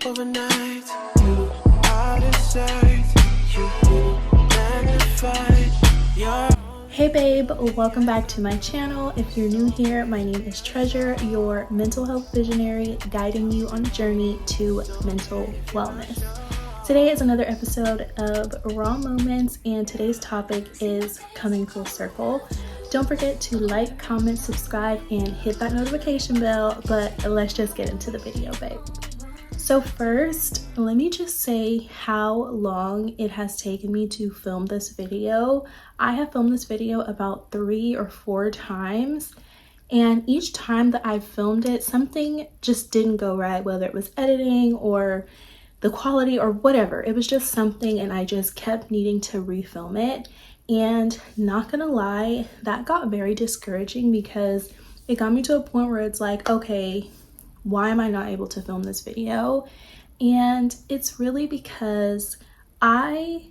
overnight. You are the sight, you magnified. Hey babe, welcome back to my channel. If you're new here, my name is Treasure, your mental health visionary, guiding you on a journey to mental wellness. Today is another episode of Raw Moments, and today's topic is coming full circle. Don't forget to like, comment, subscribe, and hit that notification bell, but let's just get into the video, babe. So first, let me just say how long it has taken me to film this video. I have filmed this video about 3 or 4 times, and each time that I filmed it, something just didn't go right, whether it was editing or the quality or whatever. It was just something, and I just kept needing to refilm it. And not gonna lie, that got very discouraging because it got me to a point where it's like, okay, why am I not able to film this video? And it's really because I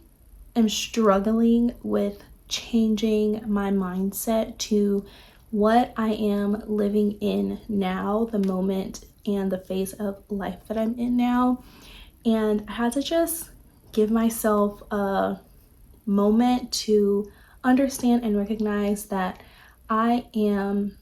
am struggling with changing my mindset to what I am living in now, the moment and the phase of life that I'm in now. And I had to just give myself a moment to understand and recognize that I am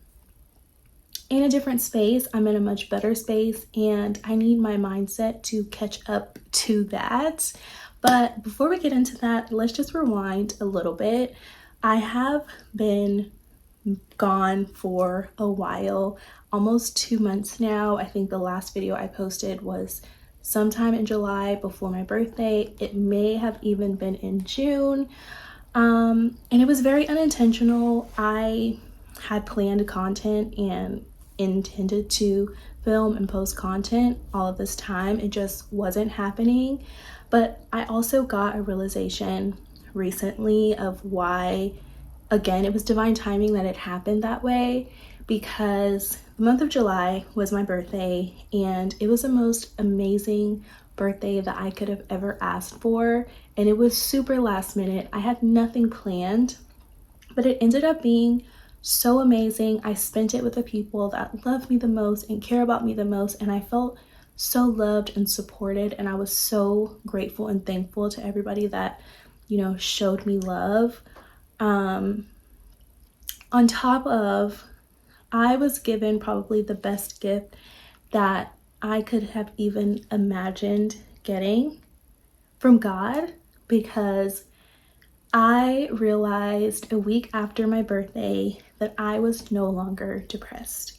in a different space. I'm in a much better space, and I need my mindset to catch up to that. But before we get into that, let's just rewind a little bit. I have been gone for a while, almost 2 months now. I think the last video I posted was sometime in July before my birthday. It may have even been in June. And it was very unintentional. I had planned content and intended to film and post content all of this time. It just wasn't happening. But I also got a realization recently of why, again, it was divine timing that it happened that way, because the month of July was my birthday, and it was the most amazing birthday that I could have ever asked for. And it was super last minute. I had nothing planned, but it ended up being so amazing. I spent it with the people that love me the most and care about me the most, and I felt so loved and supported, and I was so grateful and thankful to everybody that, showed me love. On top of, I was given probably the best gift that I could have even imagined getting from God, because I realized a week after my birthday that I was no longer depressed.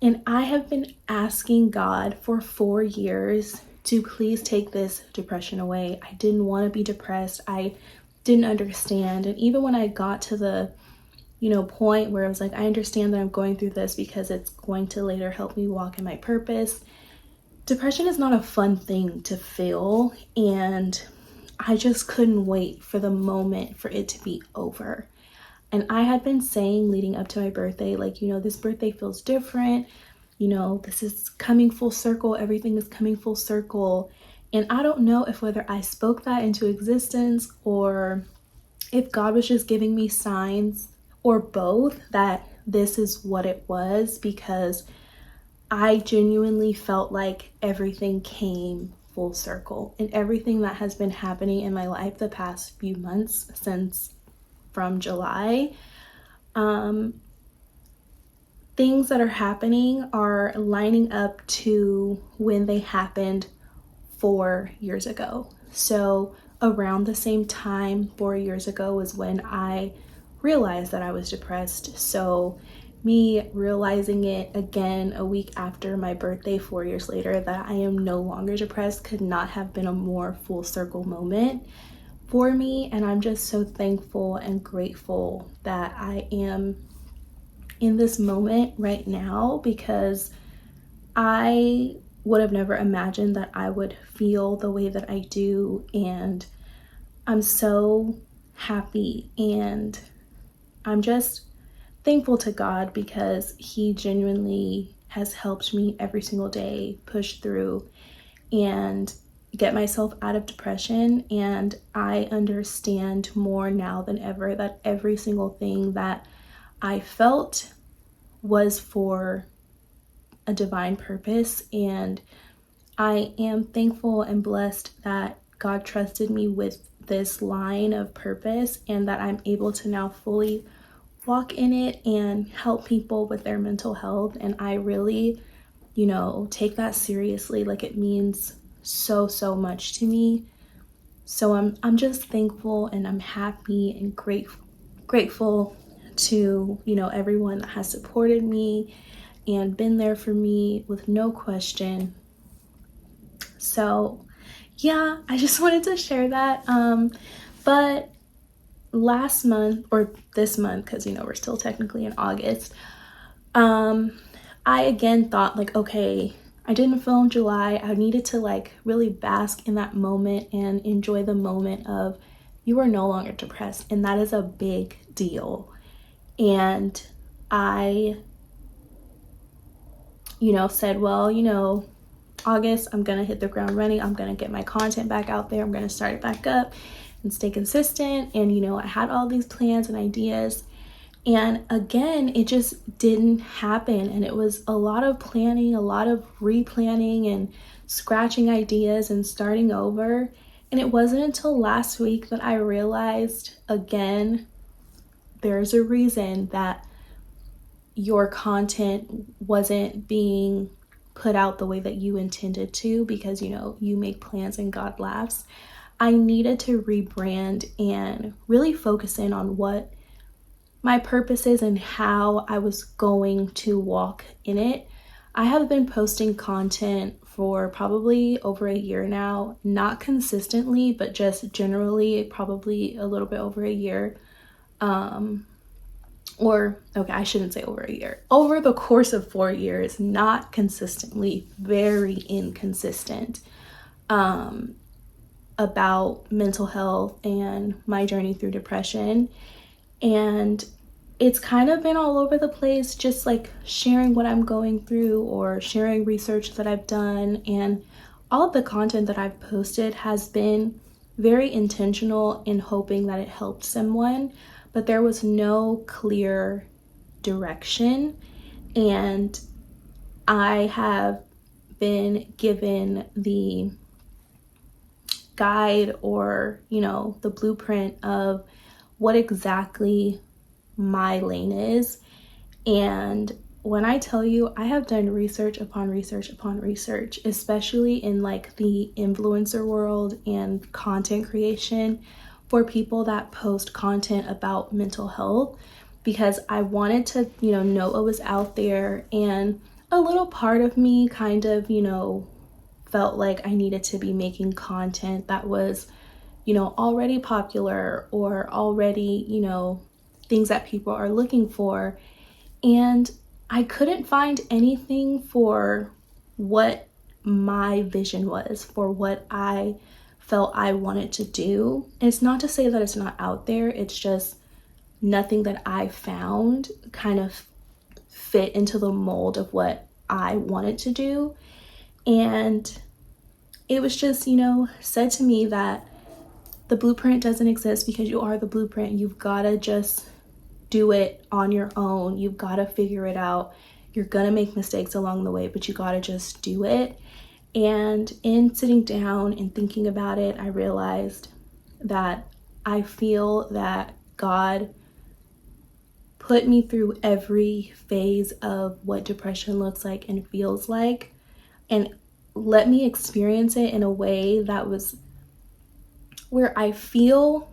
And I have been asking God for 4 years to please take this depression away. I didn't want to be depressed. I didn't understand. And even when I got to the, point where I was like, I understand that I'm going through this because it's going to later help me walk in my purpose. Depression is not a fun thing to feel, and I just couldn't wait for the moment for it to be over. And I had been saying leading up to my birthday, this birthday feels different. This is coming full circle. Everything is coming full circle. And I don't know if whether I spoke that into existence or if God was just giving me signs, or both, that this is what it was, because I genuinely felt like everything came full circle, and everything that has been happening in my life the past few months since from July, things that are happening are lining up to when they happened 4 years ago. So around the same time 4 years ago was when I realized that I was depressed. So me realizing it again a week after my birthday 4 years later, that I am no longer depressed, could not have been a more full circle moment for me. And I'm just so thankful and grateful that I am in this moment right now, because I would have never imagined that I would feel the way that I do. And I'm so happy, and I'm just thankful to God, because He genuinely has helped me every single day push through and get myself out of depression. And I understand more now than ever that every single thing that I felt was for a divine purpose, and I am thankful and blessed that God trusted me with this line of purpose and that I'm able to now fully walk in it and help people with their mental health. And I really, take that seriously. Like, it means so, so much to me. So I'm just thankful and I'm happy and grateful to, everyone that has supported me and been there for me with no question. So yeah, I just wanted to share that. But last month, or this month, because we're still technically in August, I again thought, like, okay, I didn't film July. I needed to like really bask in that moment and enjoy the moment of you are no longer depressed, and that is a big deal. And I said, well, August, I'm gonna hit the ground running. I'm gonna get my content back out there. I'm gonna start it back up and stay consistent. And I had all these plans and ideas, and again, it just didn't happen. And it was a lot of planning, a lot of replanning and scratching ideas and starting over. And it wasn't until last week that I realized, again, there's a reason that your content wasn't being put out the way that you intended to, because you make plans and God laughs. I needed to rebrand and really focus in on what my purpose is and how I was going to walk in it. I have been posting content for probably over a year now, not consistently, but just generally, probably a little bit over a year. I shouldn't say over a year. Over the course of 4 years, not consistently, very inconsistent, about mental health and my journey through depression. And it's kind of been all over the place, just like sharing what I'm going through or sharing research that I've done. And all of the content that I've posted has been very intentional in hoping that it helped someone, but there was no clear direction. And I have been given the guide or, the blueprint of what exactly my lane is. And when I tell you, I have done research upon research upon research, especially in like the influencer world and content creation for people that post content about mental health, because I wanted to, know what was out there. And a little part of me kind of, felt like I needed to be making content that was, already popular or already, things that people are looking for. And I couldn't find anything for what my vision was, for what I felt I wanted to do. And it's not to say that it's not out there, it's just nothing that I found kind of fit into the mold of what I wanted to do. And it was just, said to me that the blueprint doesn't exist because you are the blueprint. You've got to just do it on your own. You've got to figure it out. You're going to make mistakes along the way, but you got to just do it. And in sitting down and thinking about it, I realized that I feel that God put me through every phase of what depression looks like and feels like, and let me experience it in a way that was where I feel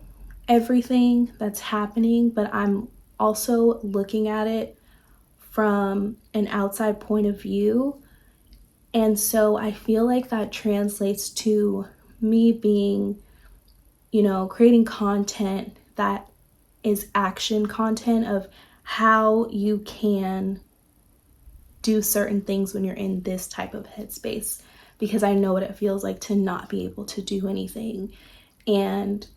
everything that's happening, but I'm also looking at it from an outside point of view. And so I feel like that translates to me being, creating content that is action content of how you can do certain things when you're in this type of headspace, because I know what it feels like to not be able to do anything. And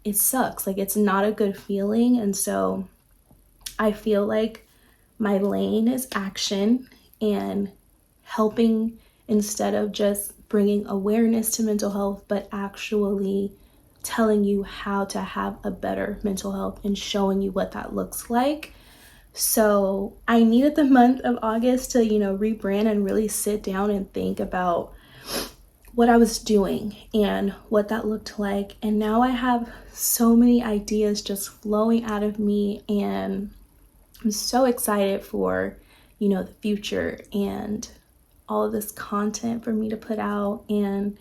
it sucks. Like, it's not a good feeling. And so I feel like my lane is action and helping, instead of just bringing awareness to mental health, but actually telling you how to have a better mental health and showing you what that looks like. So I needed the month of August to, rebrand and really sit down and think about what I was doing and what that looked like. And now I have so many ideas just flowing out of me, and I'm so excited for, the future and all of this content for me to put out and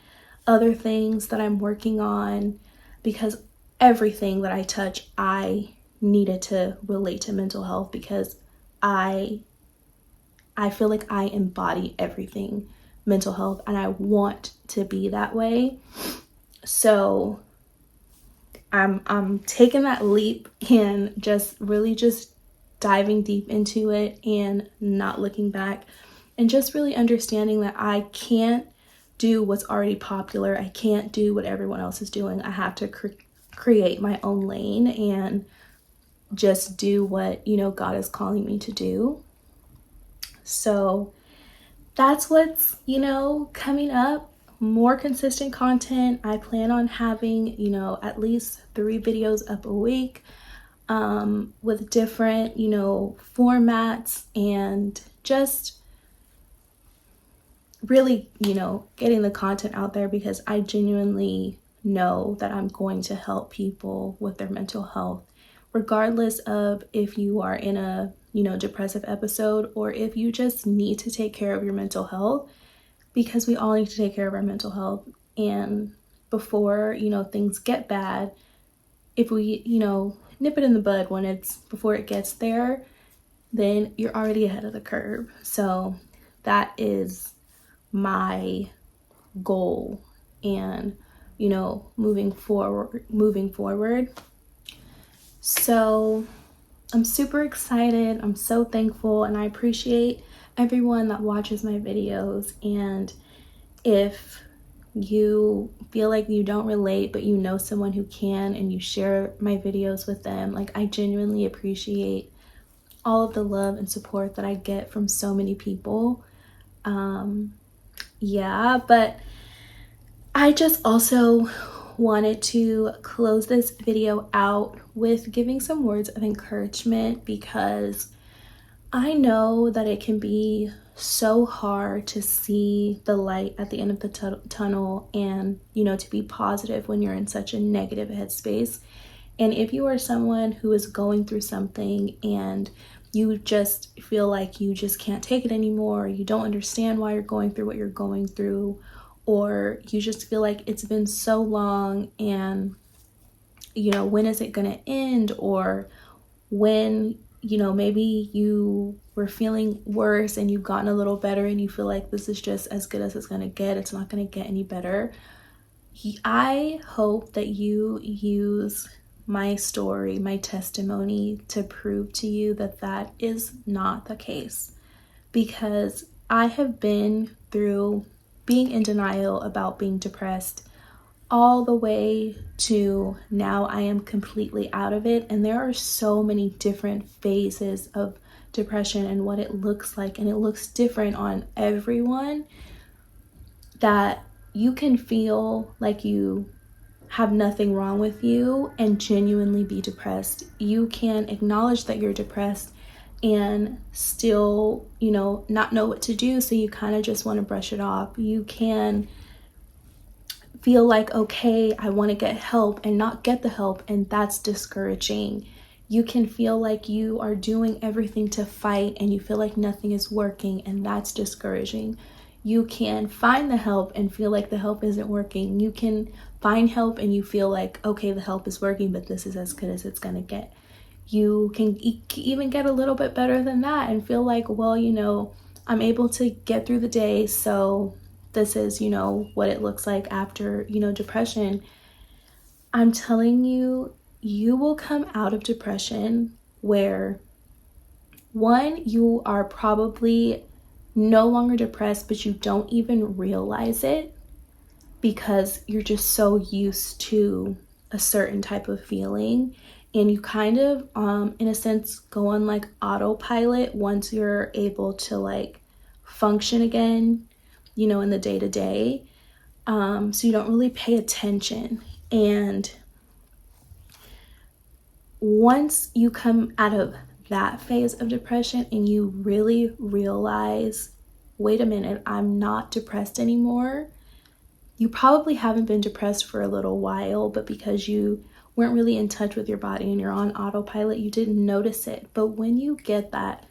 other things that I'm working on, because everything that I touch, I needed to relate to mental health, because I feel like I embody everything mental health, and I want to be that way. So I'm taking that leap and just really just diving deep into it and not looking back, and just really understanding that I can't do what's already popular. I can't do what everyone else is doing. I have to create my own lane and just do what, God is calling me to do. So that's what's, coming up. More consistent content. I plan on having, at least 3 videos up a week, with different, formats, and just really, getting the content out there, because I genuinely know that I'm going to help people with their mental health, regardless of if you are in a, depressive episode, or if you just need to take care of your mental health, because we all need to take care of our mental health. And before, things get bad, if we, nip it in the bud before it gets there, then you're already ahead of the curve. So that is my goal, and moving forward. So I'm super excited. I'm so thankful, and I appreciate everyone that watches my videos. And if you feel like you don't relate, but you know someone who can, and you share my videos with them, like, I genuinely appreciate all of the love and support that I get from so many people. But I just also wanted to close this video out with giving some words of encouragement, because I know that it can be so hard to see the light at the end of the tunnel, and, to be positive when you're in such a negative headspace. And if you are someone who is going through something and you just feel like you just can't take it anymore, you don't understand why you're going through what you're going through, or you just feel like it's been so long, and, when is it going to end? Or when, maybe you were feeling worse and you've gotten a little better, and you feel like this is just as good as it's going to get, it's not going to get any better. I hope that you use my story, my testimony, to prove to you that that is not the case, because I have been through being in denial about being depressed all the way to now I am completely out of it. And there are so many different phases of depression and what it looks like, and it looks different on everyone, that you can feel like you have nothing wrong with you and genuinely be depressed. You can acknowledge that you're depressed and still, not know what to do, so you kind of just want to brush it off. You can feel like, okay, I want to get help, and not get the help, and that's discouraging. You can feel like you are doing everything to fight, and you feel like nothing is working, and that's discouraging. You can find the help and feel like the help isn't working. You can find help and you feel like, okay, the help is working, but this is as good as it's gonna get. You can even get a little bit better than that and feel like, well, I'm able to get through the day, so this is, what it looks like after, depression. I'm telling you, you will come out of depression where, one, you are probably no longer depressed, but you don't even realize it, because you're just so used to a certain type of feeling, and you kind of, in a sense, go on like autopilot once you're able to like function again, in the day-to-day. So you don't really pay attention. And once you come out of that phase of depression and you really realize, wait a minute, I'm not depressed anymore, you probably haven't been depressed for a little while, but because you weren't really in touch with your body and you're on autopilot, you didn't notice it. But when you get that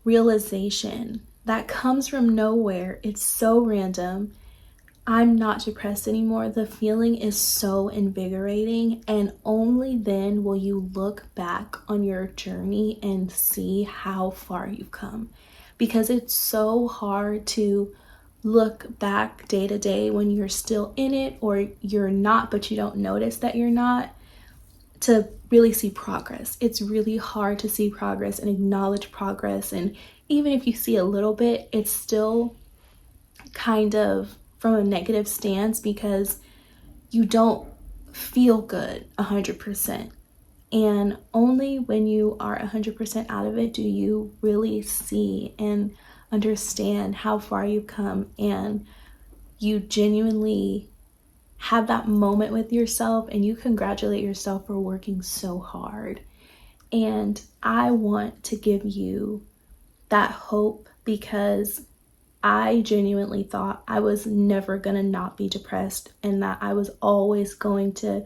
realization that comes from nowhere, it's so random, I'm not depressed anymore, the feeling is so invigorating, and only then will you look back on your journey and see how far you've come. Because it's so hard to look back day to day when you're still in it, or you're not but you don't notice that you're not, to really see progress. It's really hard to see progress and acknowledge progress, and even if you see a little bit, it's still kind of from a negative stance because you don't feel good 100%. And only when you are 100% out of it do you really see and understand how far you've come, and you genuinely have that moment with yourself and you congratulate yourself for working so hard. And I want to give you that hope because I genuinely thought I was never gonna not be depressed, and that I was always going to,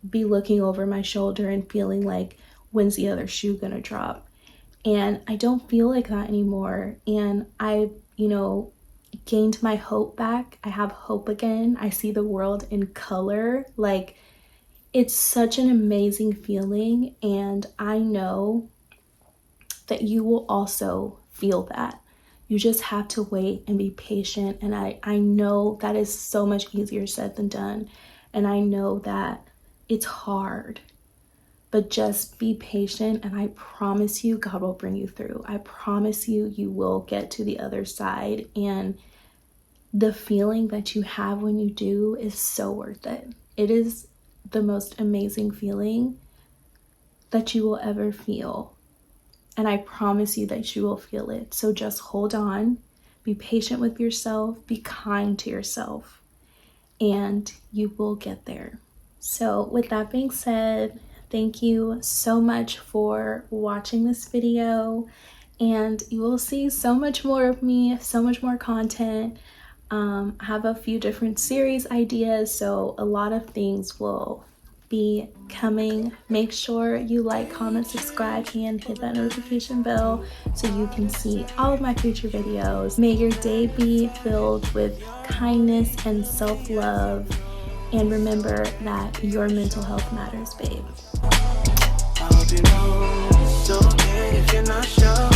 be looking over my shoulder and feeling like, when's the other shoe gonna drop? And I don't feel like that anymore. And I, gained my hope back. I have hope again. I see the world in color. Like, it's such an amazing feeling. And I know that you will also feel that. You just have to wait and be patient. And I know that is so much easier said than done. And I know that it's hard, but just be patient. And I promise you, God will bring you through. I promise you, you will get to the other side. And the feeling that you have when you do is so worth it. It is the most amazing feeling that you will ever feel. And I promise you that you will feel it. So just hold on, be patient with yourself, be kind to yourself, and you will get there. So with that being said, thank you so much for watching this video, and you will see so much more of me, so much more content. I have a few different series ideas, so a lot of things will be coming. Make sure you like, comment, subscribe, and hit that notification bell so you can see all of my future videos. May your day be filled with kindness and self-love, and remember that your mental health matters, babe. I hope you know it's okay if you're not sure.